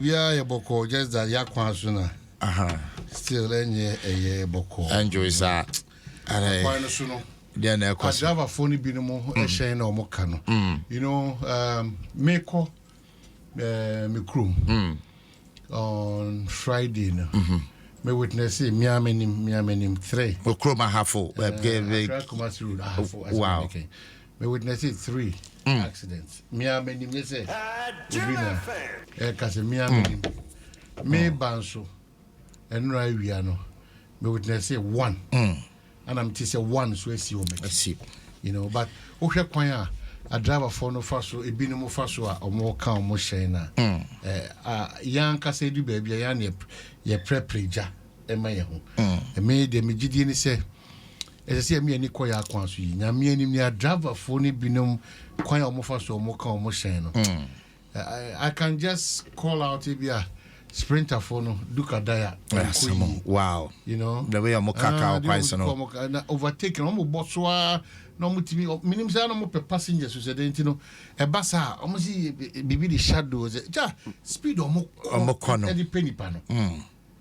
We are a boko, just that Yakwansuna. Still, a boko. Enjoy that. And then I drive a phony binomo, a shane or mocano. You know, Meko, Mikrum on Friday. Me witness me amenim 3. Okroma halfo. Wow. Me witness 3 accidents. Me amenim say. Kase me amenim. Me banso. Enra wiano. Me witness 1. And I'm say 1 so see o make. You know, but ohwe kwan a driver for no faso e binu mo faso a omo ka omo hyen na yan kase du baby yan ye prepreja e ma ye ho e me de me gidi ni se e se me ani koya kwan so yi nya me ani ni driver for ni binu kwan omo faso omo ka omo hyen no I can just call out ibia sprinter for no duka daya wow you know the way omo kaka o kwai so no overtaking omo boswa no mutimi minim say no mo passengers so say no e basa omo si bibi the shadows ja speed omo kono e di penny pa no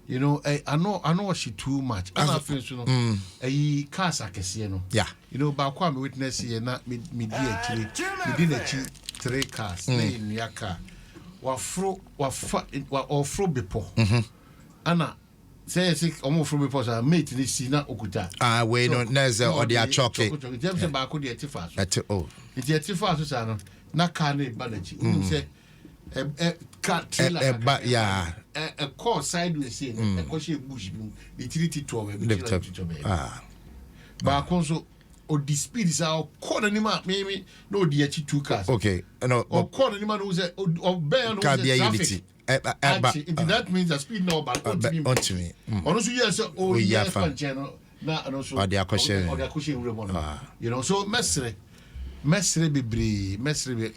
you know I know she too much and I feel so no e cars akese no yeah you know ba kwa me witness here na me di actually me di na chi 3 cars na in ya car wafro bepo ana say omo fro bepo so mate ni si na okuta we no neze or they are choking james ba ko de atifa so it atifa so sa no na car na ba na chi say car trailer yeah a call sideways say e ko she bush bi the trinity to be ba ko so o the speed is our corner ni ma me no the 2 cars okay no o corner ni ma no say o bear no say traffic that means the speed no back onto me ono so yes o yes fan channel na no so or the question you know so mesre bebre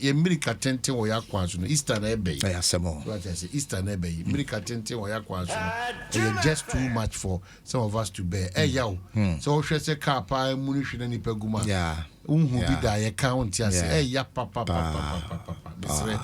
ye America tenten wo yakwanso no Easter na ebe ya semo what I say Easter na ebe America tenten wo yakwanso no just too much for some of us to bear yaw so hwe se car pa mu ni hwe na nipa guma yeah unhu bi da ye count ya say ya papa mesre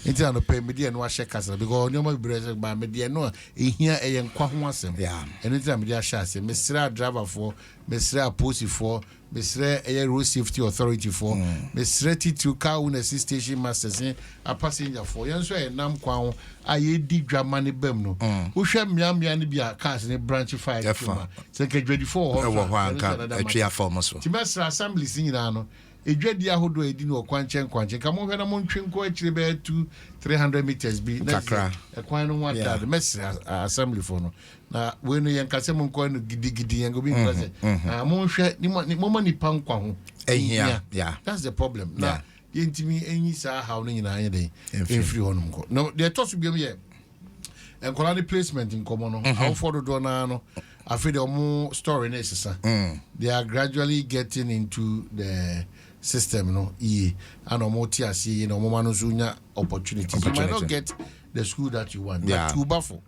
inti no pay media no ahye kasa because nyoma bebre ba media no ehia eye nkwa ho asem yeah anytime media ahye asem mesre driver for mesre police for mesre road safety authority for mesre titu car owners station masters a passenger for yen so nam kwa ho aye di dwama ne bam no wo hwe miamia ne bia cars ne branch 5 kuma se ke 24 ho anka atwa form so ti mesre assembly sinyina no edwadi ahodo edi no kwanche ka mo hwe na mo ntwenko akire be 300 meters bi na kwan no wa da mesre assembly for no na we no yen kase mo nko no gidi yen go bi nko na mo hwe ni mo nipa nkwa ho yeah that's the problem na yentimi enyi sa how no nyina anye dey free honum ko no the toss bi ye enkola the placement in common no how for do na no afi the omo story na sisa they are gradually getting into the system no and omoti asi no mo manu sunya opportunities you might not get the school that you want but too bafo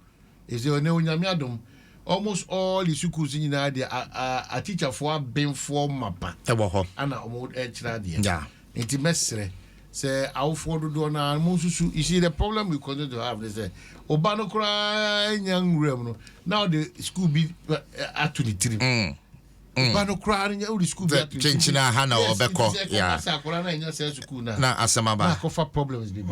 is there no nyame Adom almost all the schools in there a teacher for ben for mapa and omo echra there enti mesre say how for do na mo susu you see the problem we continue to have is obano kra nyangrem no now the school be at 23 Bano crying the school chinchina hana obeko na asemaba kofa problems be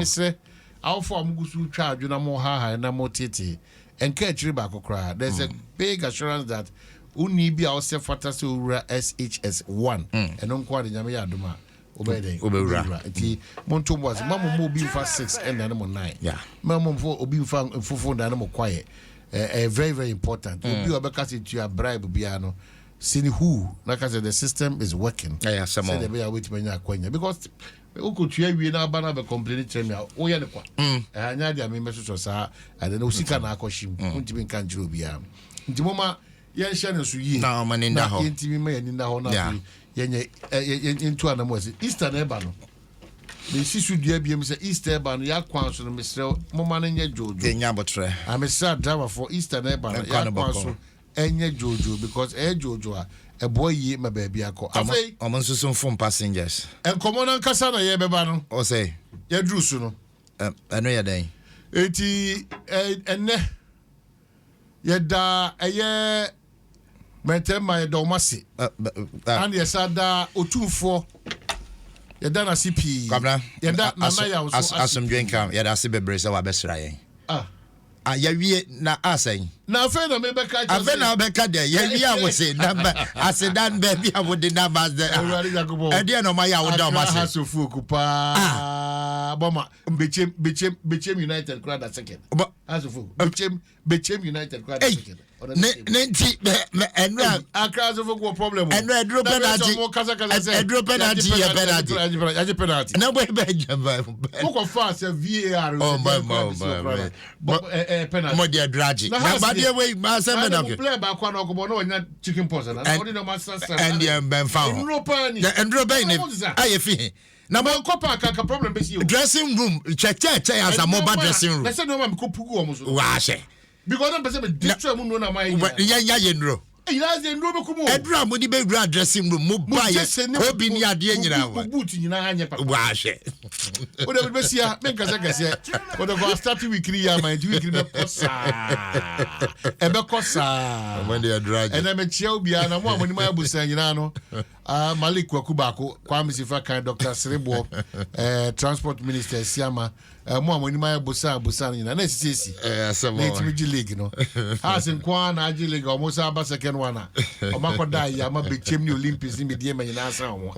say how for mugusu charge na mo ha na mo tete encourage ba kokra there's a big assurance that uni bi our self fantasy SHS1 and on kwa nyame ya adoma obewura enti monto mo as mamo mo bi fa 6 and na mo 9 mamo mo obi fa fufu na mo kwaye very very important obi obeka say to bribe bia no see who like I said the system is working so they be wait manya kwanya because ukutua wie na aba na be complain trem ya wo ye ne kwa anya dia me meso so and then osika na akoshim untimi kan jiro bia ntimoma ye hye ne so yi na mani nda ho ntimi ma ye nda ho na ye into anamo Easter na eba no me sisu dua biem se Easter eba no ya kwan so no mesre moma na nya jojo enya botre amesra driver for Easter na eba no ya kwan so enye jojo because jojo a boy ye ma baby akọ afei omonsusun fun passengers enkomo na nkasa na ye beba no o say ye drusu no eno ye den eti enne yɛda ɛyɛ mɛntɛma yɛda ɔmase and yɛsada otumfoɔ yɛda na CP yɛda nana ya so asomdwenka yɛda se bebre sɛ wabɛsra yɛn yɛwie na asɛn na afei na mebɛka afei na wabɛka dɛ yɛwie a wo se namba asedan baabi a wode namba ɛdeɛ na ɔma yɛ a woda ɔmase hasofu okupa bɔma bechem United kura da second hasofu bechem United kura da second ne nti ɛnura akrasofu ko problem ɛnura ɛduro penalty yɛ penalty na bɔ bɛ wokɔ fast VAR penalty mo dia dragi na ba dia we ma se me na play ba kwa na okobo na onya chicken pox na odi no master and the ben found ndro ben ni aye fi na mo kopa ka problem be si o dressing room check as a mobile dressing room na se no ma me ko pugu o mo so wa she because na person be ditwa mu no na ma ya ndro ilaze ndro be kumu edura mo di be wura dressing room mo ba ye obi ni ade nyina wa boot nyina anya pa wa she o de be sia me nka se o de go start week ni ya man week ni be kosa e be kosa when they drag and me chia obi na mo amoni ma abusan nyina no Malik Kwakubako Kwame Sifa kan Dr. Srebo transport minister Siama mo amoni ma abusan nyina na sisi na Timiji league no asin kwa na aji league almost aba second one o makoda ya ma bechem ni Olympics ni medie ma nyina asa ho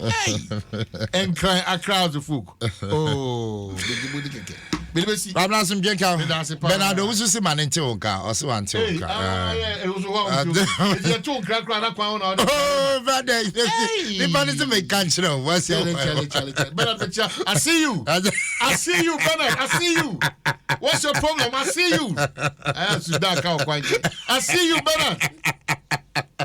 en cry a crowd of folk bidi keke bilibesi Babla sim jenka Bernardo wusu si manente onka o se wante onka e wusu wa e to kra na kwa ona brother the man is make cancer what's your Bernard I see you Bernard I see you what's your problem I see you I have to dark out quite I see you Bernard